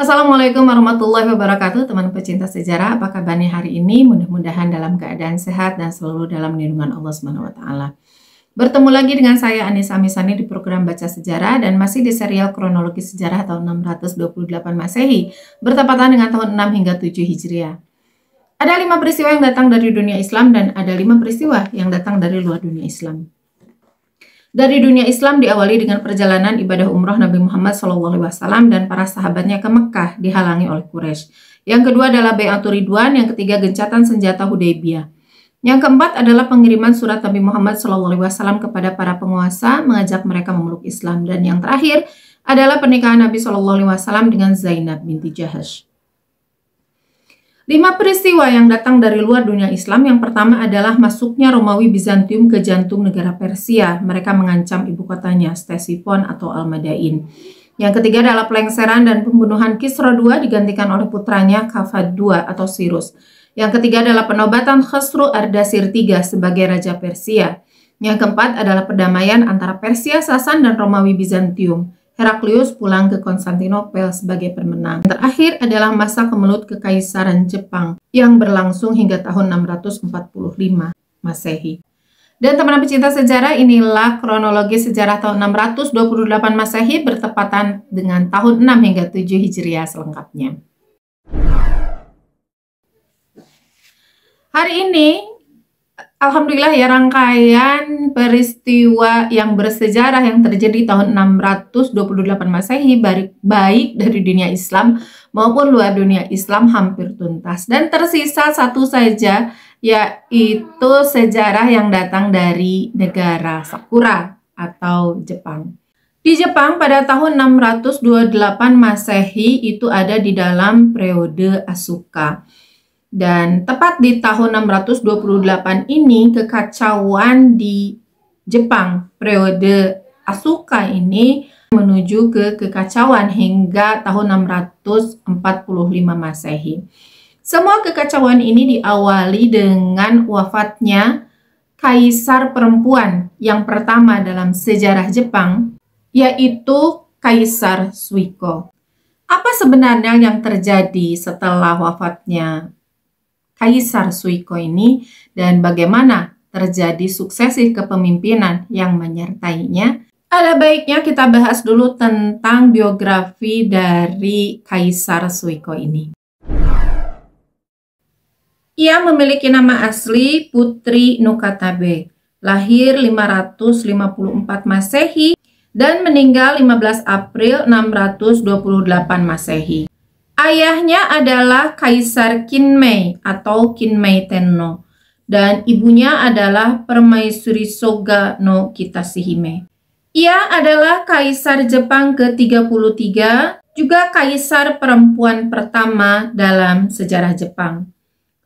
Assalamualaikum warahmatullahi wabarakatuh, teman pecinta sejarah. Apa kabarnya hari ini? Mudah-mudahan dalam keadaan sehat dan selalu dalam lindungan Allah Subhanahu wa taala. Bertemu lagi dengan saya Anissa Misani di program Baca Sejarah dan masih di serial kronologi sejarah tahun 628 Masehi bertepatan dengan tahun 6 hingga 7 Hijriah. Ada 5 peristiwa yang datang dari dunia Islam dan ada 5 peristiwa yang datang dari luar dunia Islam. Dari dunia Islam diawali dengan perjalanan ibadah umroh Nabi Muhammad SAW dan para sahabatnya ke Mekah dihalangi oleh Quraisy. Yang kedua adalah Bai'atul Ridwan, yang ketiga gencatan senjata Hudaybiyah. Yang keempat adalah pengiriman surat Nabi Muhammad SAW kepada para penguasa mengajak mereka memeluk Islam. Dan yang terakhir adalah pernikahan Nabi SAW dengan Zainab binti Jahash. 5 peristiwa yang datang dari luar dunia Islam. Yang pertama adalah masuknya Romawi Bizantium ke jantung negara Persia. Mereka mengancam ibu kotanya, Ctesiphon atau Al-Madain. Yang ketiga adalah pelengseran dan pembunuhan Kisra II digantikan oleh putranya Kafad II atau Cyrus. Yang ketiga adalah penobatan Khosrow Ardashir III sebagai Raja Persia. Yang keempat adalah perdamaian antara Persia, Sasan, dan Romawi Bizantium. Heraklius pulang ke Konstantinopel sebagai pemenang. Yang terakhir adalah masa kemelut Kekaisaran Jepang yang berlangsung hingga tahun 645 Masehi. Dan teman-teman pecinta sejarah, inilah kronologi sejarah tahun 628 Masehi bertepatan dengan tahun 6 hingga 7 Hijriah selengkapnya. Hari ini alhamdulillah ya, rangkaian peristiwa yang bersejarah yang terjadi tahun 628 Masehi baik dari dunia Islam maupun luar dunia Islam hampir tuntas. Dan tersisa satu saja, yaitu sejarah yang datang dari negara Sakura atau Jepang. Di Jepang pada tahun 628 Masehi itu ada di dalam periode Asuka. Dan tepat di tahun 628 ini kekacauan di Jepang periode Asuka ini menuju ke kekacauan hingga tahun 645 Masehi. Semua kekacauan ini diawali dengan wafatnya kaisar perempuan yang pertama dalam sejarah Jepang, yaitu Kaisar Suiko. Apa sebenarnya yang terjadi setelah wafatnya Kaisar Suiko ini dan bagaimana terjadi suksesi kepemimpinan yang menyertainya? Ada baiknya kita bahas dulu tentang biografi dari Kaisar Suiko ini. Ia memiliki nama asli Putri Nukatabe, lahir 554 Masehi dan meninggal 15 April 628 Masehi. Ayahnya adalah Kaisar Kinmei atau Kinmei Tenno dan ibunya adalah Permaisuri Soga no Kitashihime. Ia adalah Kaisar Jepang ke-33, juga Kaisar perempuan pertama dalam sejarah Jepang.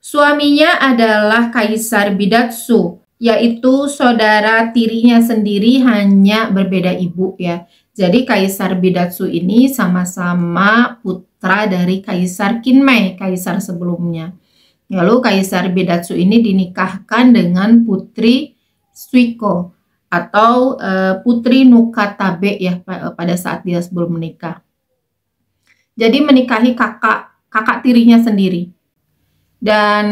Suaminya adalah Kaisar Bidatsu, yaitu saudara tirinya sendiri hanya berbeda ibu ya. Jadi Kaisar Bidatsu ini sama-sama putra dari Kaisar Kinmei, kaisar sebelumnya. Lalu Kaisar Bidatsu ini dinikahkan dengan Putri Suiko atau Putri Nukatabe ya pada saat dia sebelum menikah. Jadi menikahi kakak tirinya sendiri. Dan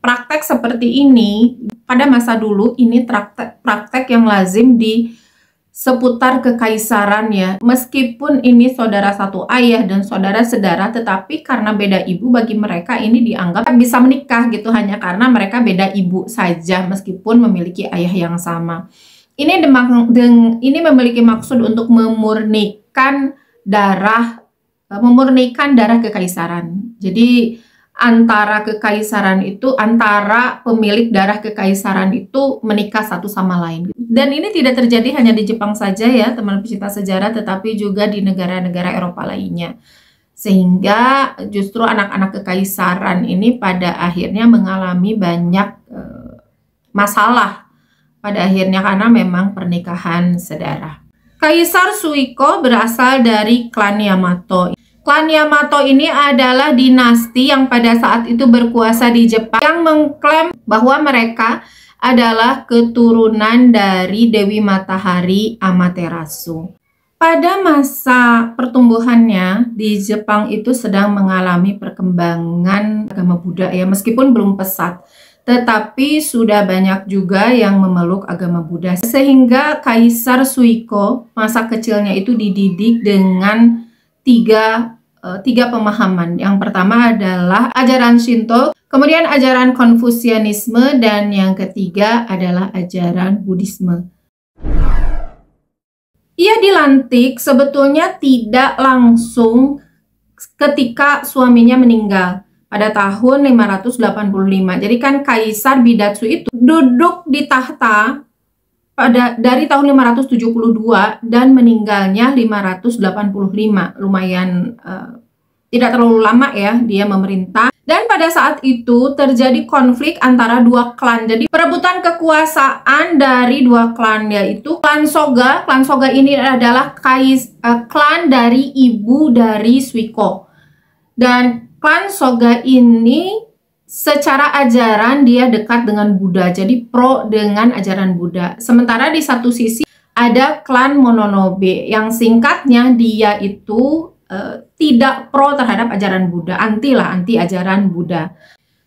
praktek seperti ini pada masa dulu ini praktek yang lazim di seputar kekaisaran ya. Meskipun ini saudara satu ayah dan saudara sedara, tetapi karena beda ibu bagi mereka ini dianggap bisa menikah gitu hanya karena mereka beda ibu saja meskipun memiliki ayah yang sama. Ini memiliki maksud untuk memurnikan darah kekaisaran. Jadi antara pemilik darah kekaisaran itu menikah satu sama lain. Dan ini tidak terjadi hanya di Jepang saja ya teman pecinta sejarah, tetapi juga di negara-negara Eropa lainnya. Sehingga justru anak-anak kekaisaran ini pada akhirnya mengalami banyak masalah pada akhirnya karena memang pernikahan sedara. Kaisar Suiko berasal dari klan Yamato. Klan Yamato ini adalah dinasti yang pada saat itu berkuasa di Jepang yang mengklaim bahwa mereka adalah keturunan dari Dewi Matahari Amaterasu. Pada masa pertumbuhannya di Jepang itu sedang mengalami perkembangan agama Buddha ya, meskipun belum pesat, tetapi sudah banyak juga yang memeluk agama Buddha. Sehingga Kaisar Suiko masa kecilnya itu dididik dengan tiga pemahaman. Yang pertama adalah ajaran Shinto, kemudian ajaran Konfusianisme, dan yang ketiga adalah ajaran Buddhisme. Ia dilantik sebetulnya tidak langsung ketika suaminya meninggal pada tahun 585. Jadi kan Kaisar Bidatsu itu duduk di tahta dari tahun 572 dan meninggalnya 585. Lumayan tidak terlalu lama ya dia memerintah. Dan pada saat itu terjadi konflik antara dua klan. Jadi perebutan kekuasaan dari dua klan, yaitu klan Soga. Klan Soga ini adalah klan dari ibu dari Suiko. Dan klan Soga ini secara ajaran dia dekat dengan Buddha. Jadi pro dengan ajaran Buddha. Sementara di satu sisi ada klan Mononobe yang singkatnya dia itu tidak pro terhadap ajaran Buddha, anti ajaran Buddha.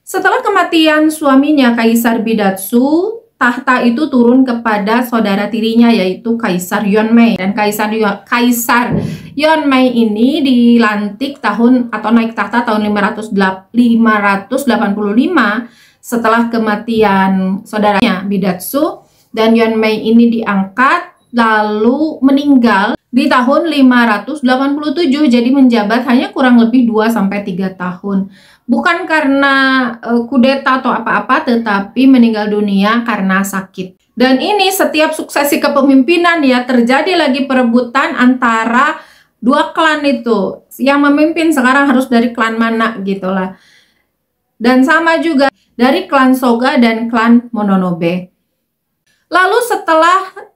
Setelah kematian suaminya Kaisar Bidatsu, tahta itu turun kepada saudara tirinya yaitu Kaisar Yonmei. Dan Kaisar Yonmei ini dilantik naik tahta tahun 585 setelah kematian saudaranya Bidatsu, dan Yonmei ini diangkat lalu meninggal di tahun 587, jadi menjabat hanya kurang lebih 2-3 tahun. Bukan karena kudeta atau apa-apa, tetapi meninggal dunia karena sakit. Dan ini setiap suksesi kepemimpinan ya, terjadi lagi perebutan antara dua klan itu. Yang memimpin sekarang harus dari klan mana gitulah. Dan sama juga dari klan Soga dan klan Mononobe. Lalu setelah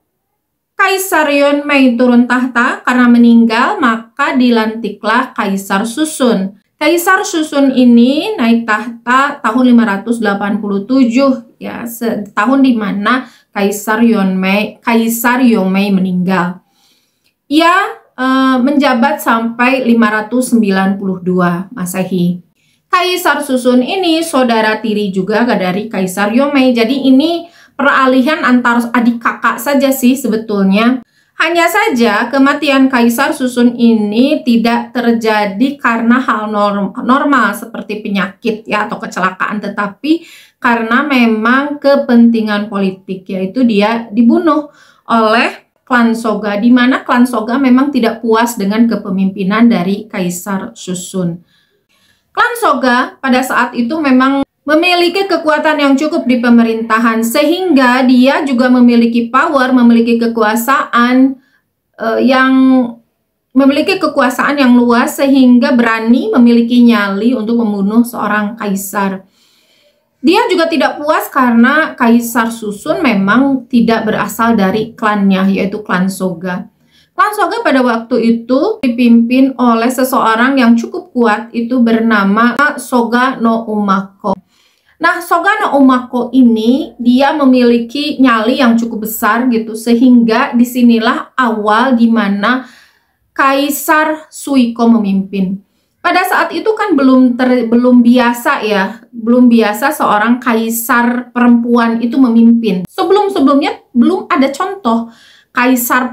Kaisar Yonmei turun tahta karena meninggal, maka dilantiklah Kaisar Susun. Kaisar Susun ini naik tahta tahun 587 ya, tahun di mana Kaisar Yonmei meninggal. Ia menjabat sampai 592 Masehi. Kaisar Susun ini saudara tiri juga dari Kaisar Yonmei. Jadi ini peralihan antar adik kakak saja sih sebetulnya. Hanya saja kematian Kaisar Susun ini tidak terjadi karena hal normal seperti penyakit ya atau kecelakaan, tetapi karena memang kepentingan politik, yaitu dia dibunuh oleh klan Soga, di mana klan Soga memang tidak puas dengan kepemimpinan dari Kaisar Susun. Klan Soga pada saat itu memang memiliki kekuatan yang cukup di pemerintahan, sehingga dia juga memiliki power, memiliki kekuasaan yang luas, sehingga berani memiliki nyali untuk membunuh seorang kaisar. Dia juga tidak puas karena Kaisar Susun memang tidak berasal dari klannya, yaitu klan Soga. Klan Soga pada waktu itu dipimpin oleh seseorang yang cukup kuat, itu bernama Soga no Umako. Nah, Soga no Umako ini dia memiliki nyali yang cukup besar gitu, sehingga disinilah awal dimana Kaisar Suiko memimpin. Pada saat itu kan belum biasa ya, belum biasa seorang kaisar perempuan itu memimpin. Sebelumnya belum ada contoh kaisar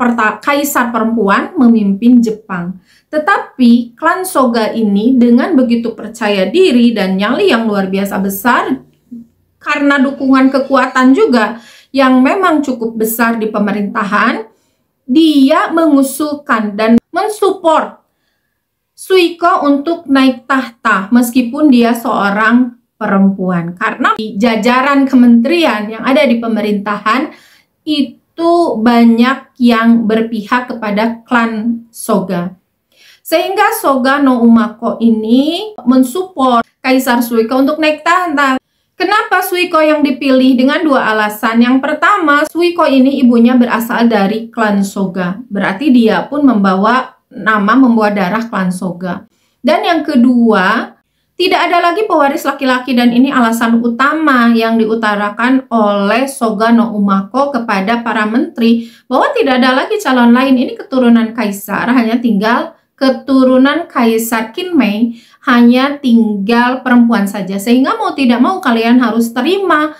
perempuan memimpin Jepang. Tetapi klan Soga ini dengan begitu percaya diri dan nyali yang luar biasa besar, karena dukungan kekuatan juga yang memang cukup besar di pemerintahan, dia mengusulkan dan mensupport Suiko untuk naik tahta meskipun dia seorang perempuan. Karena di jajaran kementerian yang ada di pemerintahan itu banyak yang berpihak kepada klan Soga. Sehingga Soga no Umako ini mensupport Kaisar Suiko untuk naik tahta. Kenapa Suiko yang dipilih? Dengan dua alasan. Yang pertama, Suiko ini ibunya berasal dari klan Soga. Berarti dia pun membawa darah klan Soga. Dan yang kedua, Tidak ada lagi pewaris laki-laki, dan ini alasan utama yang diutarakan oleh Soga no Umako kepada para menteri bahwa tidak ada lagi calon lain. Ini keturunan kaisar, hanya tinggal keturunan Kaisar Kinmei, hanya tinggal perempuan saja. Sehingga mau tidak mau kalian harus terima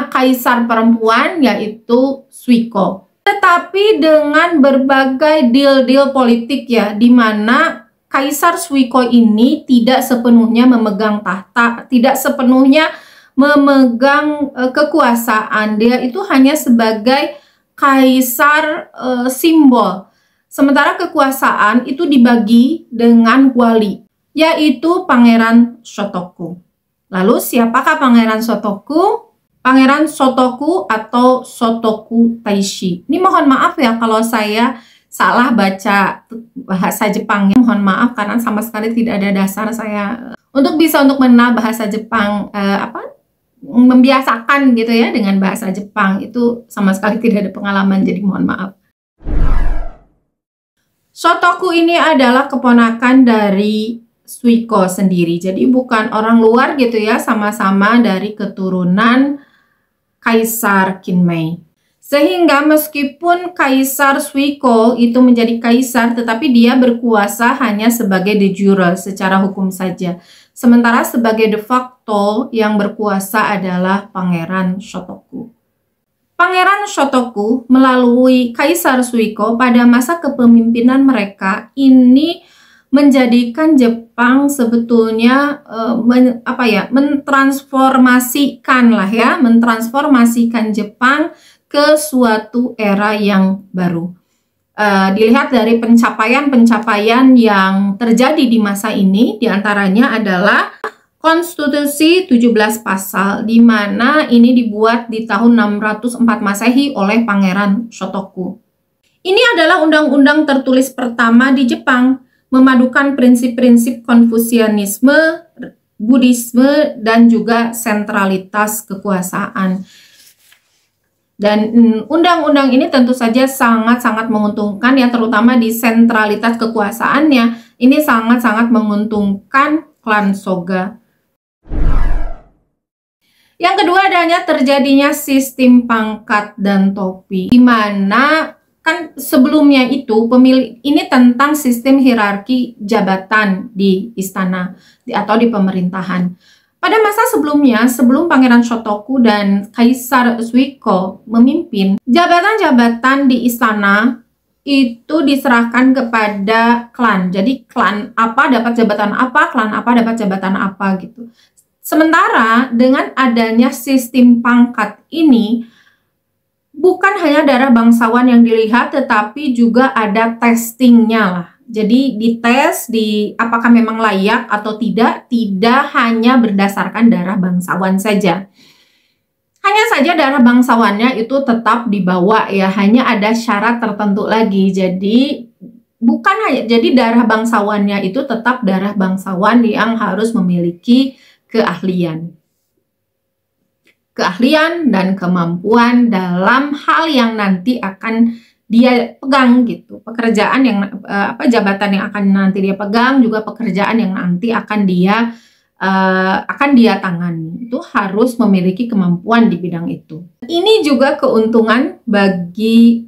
kaisar perempuan, yaitu Suiko. Tetapi dengan berbagai deal-deal politik ya, di mana Kaisar Suiko ini tidak sepenuhnya memegang tahta, tidak sepenuhnya memegang kekuasaan. Dia itu hanya sebagai kaisar simbol. Sementara kekuasaan itu dibagi dengan wali, yaitu Pangeran Shotoku. Lalu siapakah Pangeran Shotoku? Pangeran Shotoku atau Shotoku Taishi. Ini mohon maaf ya kalau saya salah baca bahasa Jepangnya, mohon maaf karena sama sekali tidak ada dasar saya untuk mengenal bahasa Jepang, membiasakan gitu ya dengan bahasa Jepang, itu sama sekali tidak ada pengalaman, jadi mohon maaf. Shotoku ini adalah keponakan dari Suiko sendiri, jadi bukan orang luar gitu ya, sama-sama dari keturunan Kaisar Kinmei. Sehingga meskipun Kaisar Suiko itu menjadi kaisar, tetapi dia berkuasa hanya sebagai de jure, secara hukum saja. Sementara sebagai de facto yang berkuasa adalah Pangeran Shotoku. Pangeran Shotoku melalui Kaisar Suiko pada masa kepemimpinan mereka ini menjadikan Jepang sebetulnya mentransformasikan Jepang ke suatu era yang baru. Dilihat dari pencapaian-pencapaian yang terjadi di masa ini, diantaranya adalah Konstitusi 17 pasal, di mana ini dibuat di tahun 604 Masehi oleh Pangeran Shotoku. Ini adalah undang-undang tertulis pertama di Jepang, memadukan prinsip-prinsip Konfusianisme, Buddhisme, dan juga sentralitas kekuasaan. Dan undang-undang ini tentu saja sangat-sangat menguntungkan ya, terutama di sentralitas kekuasaannya. Ini sangat-sangat menguntungkan klan Soga. Yang kedua adanya terjadinya sistem pangkat dan topi, di mana kan sebelumnya itu pemilih ini tentang sistem hierarki jabatan di istana atau di pemerintahan. Pada masa sebelumnya, sebelum Pangeran Shotoku dan Kaisar Suiko memimpin, jabatan-jabatan di istana itu diserahkan kepada klan. Jadi klan apa dapat jabatan apa, klan apa dapat jabatan apa gitu. Sementara dengan adanya sistem pangkat ini, bukan hanya darah bangsawan yang dilihat, tetapi juga ada testingnya lah. Jadi dites apakah memang layak atau tidak hanya berdasarkan darah bangsawan saja. Hanya saja darah bangsawannya itu tetap dibawa ya, hanya ada syarat tertentu lagi. Jadi darah bangsawannya itu tetap darah bangsawan yang harus memiliki keahlian dan kemampuan dalam hal yang nanti akan dia pegang gitu, jabatan yang akan nanti dia pegang, juga pekerjaan yang nanti akan dia tangani, itu harus memiliki kemampuan di bidang itu. Ini juga keuntungan bagi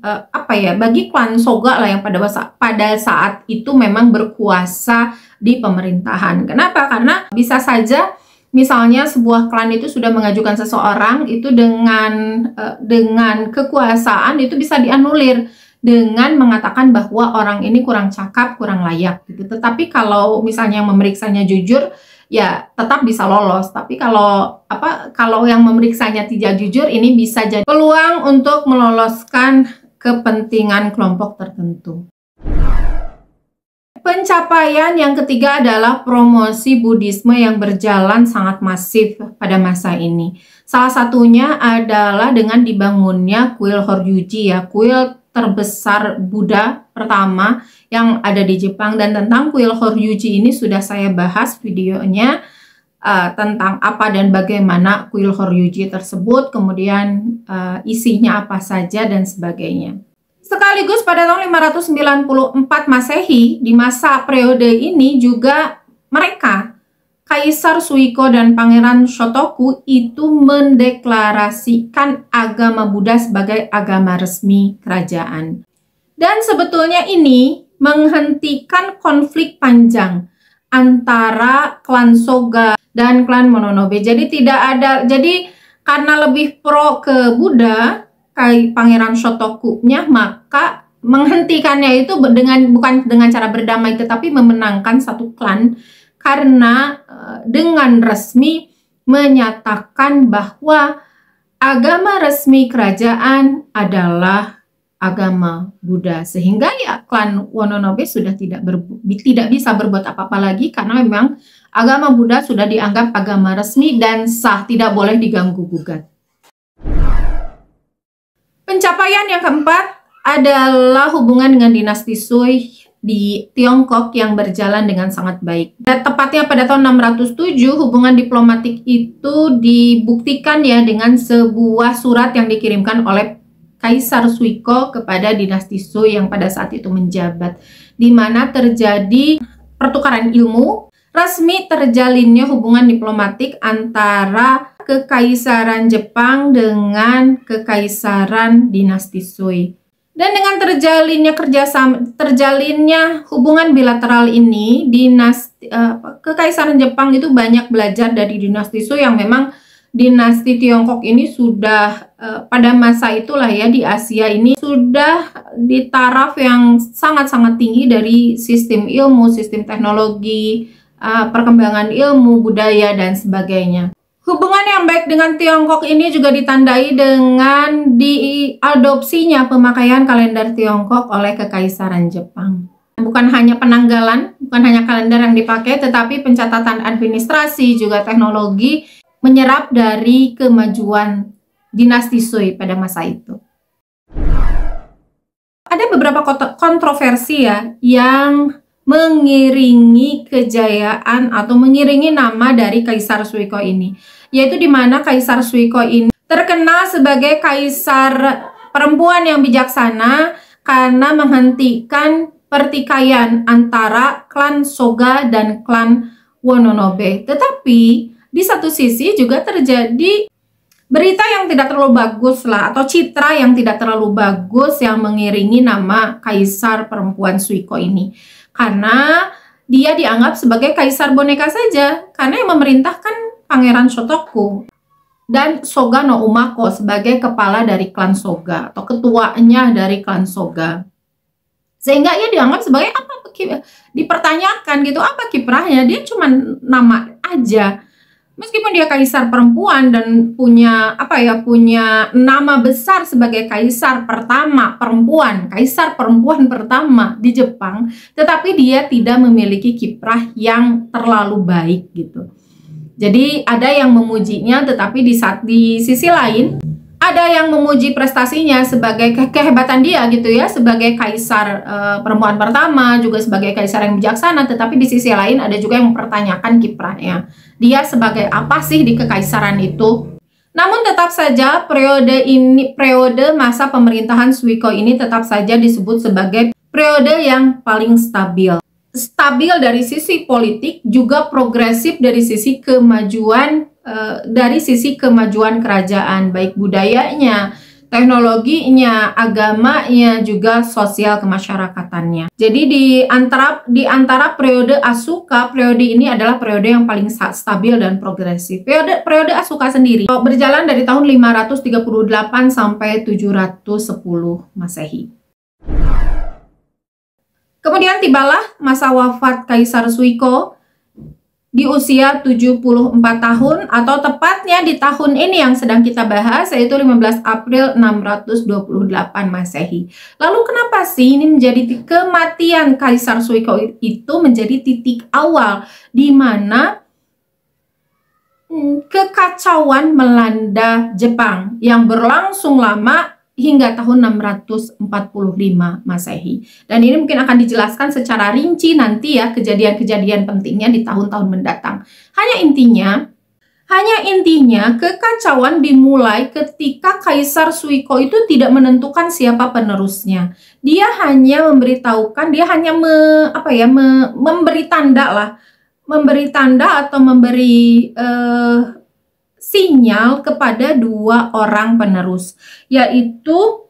bagi klan Soga lah yang pada saat itu memang berkuasa di pemerintahan. Kenapa? Karena bisa saja misalnya sebuah klan itu sudah mengajukan seseorang itu dengan kekuasaan itu bisa dianulir dengan mengatakan bahwa orang ini kurang cakap, kurang layak gitu. Tetapi kalau misalnya yang memeriksanya jujur, ya tetap bisa lolos. Tapi kalau yang memeriksanya tidak jujur, ini bisa jadi peluang untuk meloloskan kepentingan kelompok tertentu. Pencapaian yang ketiga adalah promosi Buddhisme yang berjalan sangat masif pada masa ini. Salah satunya adalah dengan dibangunnya kuil Horyuji ya, kuil terbesar Buddha pertama yang ada di Jepang. Dan tentang kuil Horyuji ini sudah saya bahas videonya tentang apa dan bagaimana kuil Horyuji tersebut, kemudian isinya apa saja dan sebagainya. Sekaligus pada tahun 594 Masehi, di masa periode ini juga mereka, Kaisar Suiko dan Pangeran Shotoku itu mendeklarasikan agama Buddha sebagai agama resmi kerajaan. Dan sebetulnya ini menghentikan konflik panjang antara klan Soga dan klan Mononobe. Jadi karena lebih pro ke Buddha, Pangeran Shotoku-nya, maka menghentikannya itu bukan dengan cara berdamai, tetapi memenangkan satu klan karena dengan resmi menyatakan bahwa agama resmi kerajaan adalah agama Buddha, sehingga ya klan Mononobe sudah tidak bisa berbuat apa-apa lagi karena memang agama Buddha sudah dianggap agama resmi dan sah, tidak boleh diganggu-gugat. Pencapaian yang keempat adalah hubungan dengan dinasti Sui di Tiongkok yang berjalan dengan sangat baik. Dan tepatnya pada tahun 607, hubungan diplomatik itu dibuktikan ya dengan sebuah surat yang dikirimkan oleh Kaisar Suiko kepada dinasti Sui yang pada saat itu menjabat, di mana terjadi pertukaran ilmu, resmi terjalinnya hubungan diplomatik antara Kekaisaran Jepang dengan Kekaisaran dinasti Sui. Dan dengan terjalinnya hubungan bilateral ini, Kekaisaran Jepang itu banyak belajar dari dinasti Sui yang memang dinasti Tiongkok ini sudah pada masa itulah ya di Asia ini sudah di taraf yang sangat-sangat tinggi dari sistem ilmu, sistem teknologi, perkembangan ilmu, budaya, dan sebagainya. Hubungan yang baik dengan Tiongkok ini juga ditandai dengan diadopsinya pemakaian kalender Tiongkok oleh Kekaisaran Jepang. Bukan hanya penanggalan, bukan hanya kalender yang dipakai, tetapi pencatatan administrasi juga teknologi menyerap dari kemajuan dinasti Sui pada masa itu. Ada beberapa kontroversi ya yang mengiringi kejayaan atau mengiringi nama dari Kaisar Suiko ini, yaitu di mana Kaisar Suiko ini terkenal sebagai kaisar perempuan yang bijaksana karena menghentikan pertikaian antara klan Soga dan klan Mononobe. Tetapi di satu sisi juga terjadi berita yang tidak terlalu bagus lah, atau citra yang tidak terlalu bagus yang mengiringi nama Kaisar perempuan Suiko ini. Karena dia dianggap sebagai kaisar boneka saja, karena yang memerintahkan Pangeran Shotoku dan Soga no Umako sebagai kepala dari klan Soga atau ketuanya dari klan Soga. Sehingga ia dianggap sebagai apa, dipertanyakan gitu, apa kiprahnya, dia cuma nama aja. Meskipun dia kaisar perempuan dan punya nama besar sebagai kaisar perempuan pertama di Jepang, tetapi dia tidak memiliki kiprah yang terlalu baik gitu. Jadi ada yang memujinya, tetapi di sisi lain ada yang memuji prestasinya sebagai kehebatan dia gitu ya, sebagai kaisar perempuan pertama, juga sebagai kaisar yang bijaksana, tetapi di sisi lain ada juga yang mempertanyakan kiprahnya. Dia sebagai apa sih di kekaisaran itu? Namun tetap saja periode masa pemerintahan Suiko ini tetap saja disebut sebagai periode yang paling stabil. Stabil dari sisi politik, juga progresif dari sisi kemajuan kerajaan, baik budayanya, teknologinya, agamanya, juga sosial kemasyarakatannya. Jadi di antara periode Asuka, periode ini adalah periode yang paling stabil dan progresif. Periode Asuka sendiri berjalan dari tahun 538 sampai 710 Masehi. Kemudian tibalah masa wafat Kaisar Suiko di usia 74 tahun, atau tepatnya di tahun ini yang sedang kita bahas, yaitu 15 April 628 Masehi. Lalu kenapa sih ini menjadi kematian Kaisar Suiko itu menjadi titik awal di mana kekacauan melanda Jepang yang berlangsung lama hingga tahun 645 Masehi. Dan ini mungkin akan dijelaskan secara rinci nanti ya, kejadian-kejadian pentingnya di tahun-tahun mendatang. Hanya intinya kekacauan dimulai ketika Kaisar Suiko itu tidak menentukan siapa penerusnya. Dia hanya memberitahukan, dia hanya memberi tanda lah memberi tanda atau memberi sinyal kepada dua orang penerus, yaitu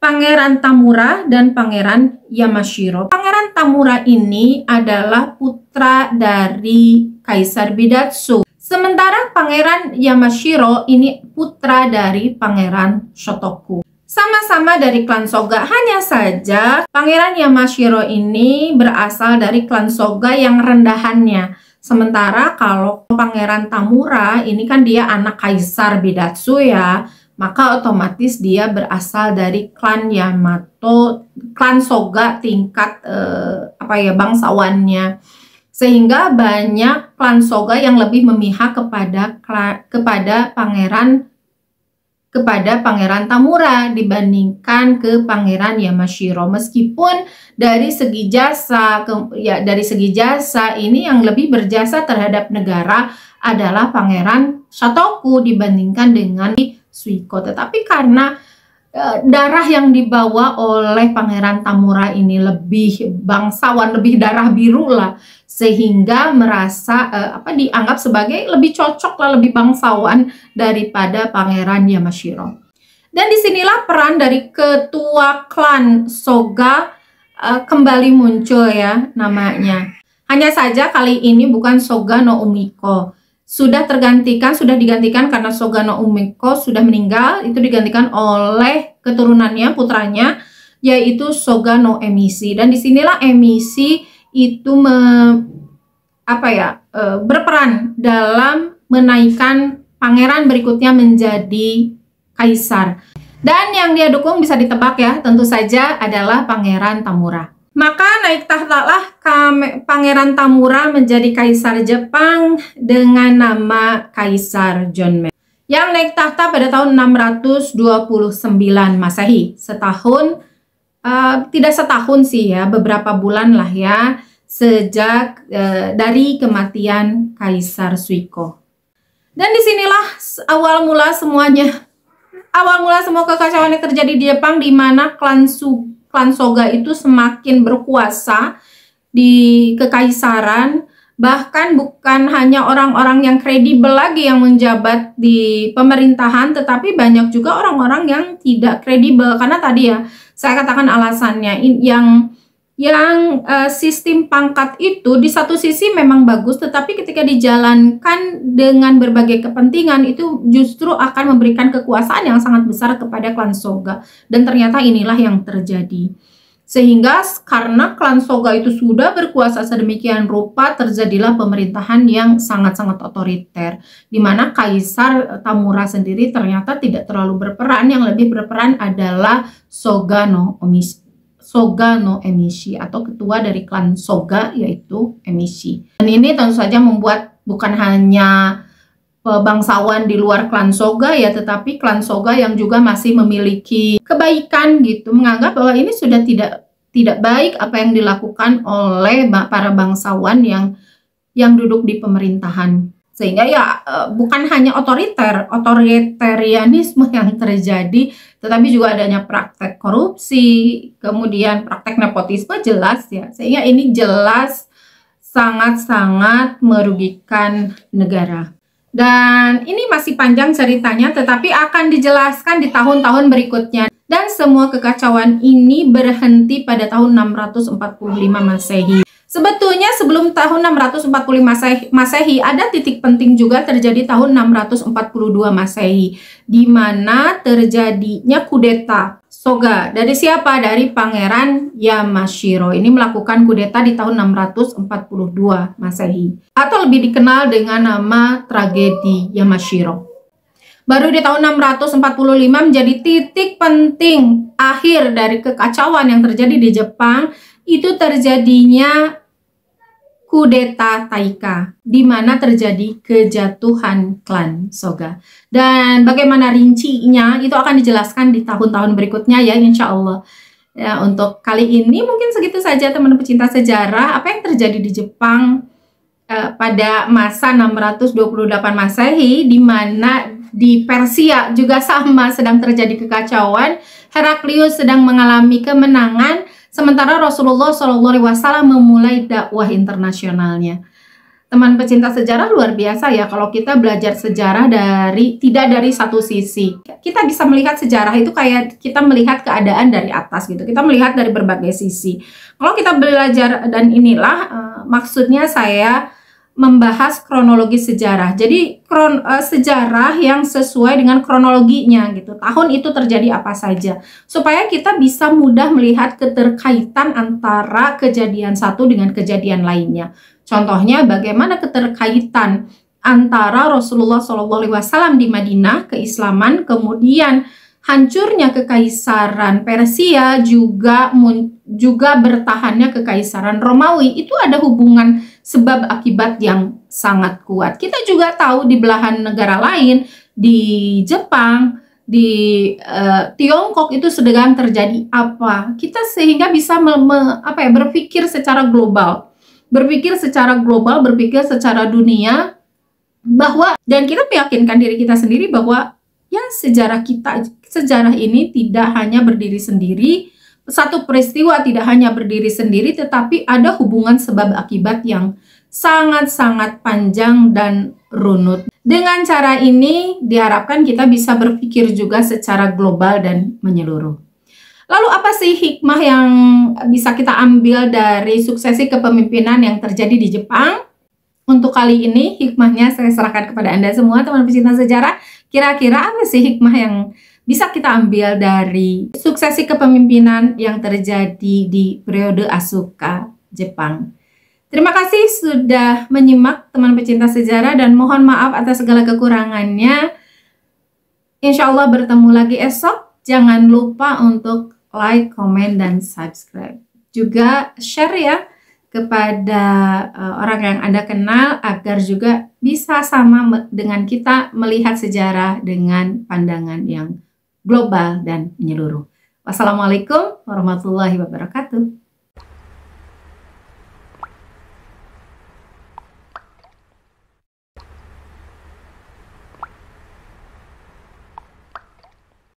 Pangeran Tamura dan Pangeran Yamashiro. Pangeran Tamura ini adalah putra dari Kaisar Bidatsu. Sementara Pangeran Yamashiro ini putra dari Pangeran Shotoku. Sama-sama dari klan Soga, hanya saja Pangeran Yamashiro ini berasal dari klan Soga yang rendahannya. Sementara kalau Pangeran Tamura ini kan dia anak Kaisar Bidatsu ya, maka otomatis dia berasal dari klan Yamato, klan Soga tingkat bangsawannya. Sehingga banyak klan Soga yang lebih memihak kepada Pangeran Tamura dibandingkan ke Pangeran Yamashiro. Meskipun dari segi jasa ini yang lebih berjasa terhadap negara adalah Pangeran Shotoku dibandingkan dengan Suiko, tetapi karena darah yang dibawa oleh Pangeran Tamura ini lebih bangsawan, lebih darah biru lah, sehingga merasa dianggap sebagai lebih cocok lah, lebih bangsawan daripada Pangeran Yamashiro. Dan disinilah peran dari ketua klan Soga kembali muncul ya namanya. Hanya saja kali ini bukan Soga no Umiko. Sudah digantikan karena Soga no Umiko sudah meninggal, itu digantikan oleh keturunannya, putranya, yaitu Soga no Emishi. Dan disinilah Emishi itu berperan dalam menaikkan pangeran berikutnya menjadi kaisar. Dan yang dia dukung bisa ditebak ya, tentu saja adalah Pangeran Tamura. Maka naik tahtalah Pangeran Tamura menjadi kaisar Jepang dengan nama Kaisar Jonmei, yang naik tahta pada tahun 629 Masehi. Tidak setahun sih ya, beberapa bulan lah ya, sejak dari kematian Kaisar Suiko. Dan disinilah awal mula semua kekacauan yang terjadi di Jepang, di mana klan Soga itu semakin berkuasa di kekaisaran. Bahkan bukan hanya orang-orang yang kredibel lagi yang menjabat di pemerintahan, tetapi banyak juga orang-orang yang tidak kredibel. Karena tadi ya saya katakan alasannya, yang sistem pangkat itu di satu sisi memang bagus, tetapi ketika dijalankan dengan berbagai kepentingan itu justru akan memberikan kekuasaan yang sangat besar kepada klan Soga. Dan ternyata inilah yang terjadi. Sehingga karena klan Soga itu sudah berkuasa sedemikian rupa, terjadilah pemerintahan yang sangat-sangat otoriter, di mana Kaisar Tamura sendiri ternyata tidak terlalu berperan. Yang lebih berperan adalah Soga no Emishi atau ketua dari klan Soga, yaitu Emishi. Dan ini tentu saja membuat bukan hanya bangsawan di luar klan Soga ya, tetapi klan Soga yang juga masih memiliki kebaikan gitu, menganggap bahwa ini sudah tidak baik apa yang dilakukan oleh para bangsawan yang duduk di pemerintahan. Sehingga ya bukan hanya otoritarianisme yang terjadi, tetapi juga adanya praktek korupsi, kemudian praktek nepotisme jelas ya. Sehingga ini jelas sangat-sangat merugikan negara. Dan ini masih panjang ceritanya, tetapi akan dijelaskan di tahun-tahun berikutnya. Dan semua kekacauan ini berhenti pada tahun 645 Masehi. Sebetulnya sebelum tahun 645 Masehi ada titik penting juga terjadi tahun 642 Masehi, di mana terjadinya kudeta Soga. Dari siapa? Dari Pangeran Yamashiro. Ini melakukan kudeta di tahun 642 Masehi, atau lebih dikenal dengan nama tragedi Yamashiro. Baru di tahun 645 menjadi titik penting akhir dari kekacauan yang terjadi di Jepang. Itu terjadinya kudeta Taika, di mana terjadi kejatuhan klan Soga. Dan bagaimana rincinya itu akan dijelaskan di tahun-tahun berikutnya ya, insya Allah. Ya, untuk kali ini mungkin segitu saja teman-teman pecinta sejarah, apa yang terjadi di Jepang pada masa 628 Masehi, di mana di Persia juga sama sedang terjadi kekacauan. Heraklius sedang mengalami kemenangan, sementara Rasulullah SAW memulai dakwah internasionalnya. Teman pecinta sejarah, luar biasa ya kalau kita belajar sejarah tidak dari satu sisi. Kita bisa melihat sejarah itu kayak kita melihat keadaan dari atas gitu. Kita melihat dari berbagai sisi. Kalau kita belajar, dan inilah maksudnya saya membahas kronologi sejarah. Jadi sejarah yang sesuai dengan kronologinya gitu. Tahun itu terjadi apa saja. Supaya kita bisa mudah melihat keterkaitan antara kejadian satu dengan kejadian lainnya. Contohnya bagaimana keterkaitan antara Rasulullah SAW di Madinah, keislaman, kemudian hancurnya kekaisaran Persia, juga bertahannya kekaisaran Romawi. Itu ada hubungan sebab akibat yang sangat kuat. Kita juga tahu di belahan negara lain, di Jepang, di Tiongkok itu sedang terjadi apa. Kita sehingga bisa berpikir secara global. Berpikir secara dunia, bahwa, dan kita meyakinkan diri kita sendiri bahwa ya sejarah ini tidak hanya berdiri sendiri, satu peristiwa tidak hanya berdiri sendiri, tetapi ada hubungan sebab akibat yang sangat-sangat panjang dan runut. Dengan cara ini diharapkan kita bisa berpikir juga secara global dan menyeluruh. Lalu apa sih hikmah yang bisa kita ambil dari suksesi kepemimpinan yang terjadi di Jepang? Untuk kali ini hikmahnya saya serahkan kepada Anda semua, teman pecinta sejarah. Kira-kira apa sih hikmah yang bisa kita ambil dari suksesi kepemimpinan yang terjadi di periode Asuka Jepang? Terima kasih sudah menyimak, teman pecinta sejarah, dan mohon maaf atas segala kekurangannya. Insya Allah bertemu lagi esok. Jangan lupa untuk like, komen, dan subscribe. Juga share ya kepada orang yang Anda kenal, agar juga bisa sama dengan kita melihat sejarah dengan pandangan yang global dan menyeluruh. Wassalamualaikum warahmatullahi wabarakatuh.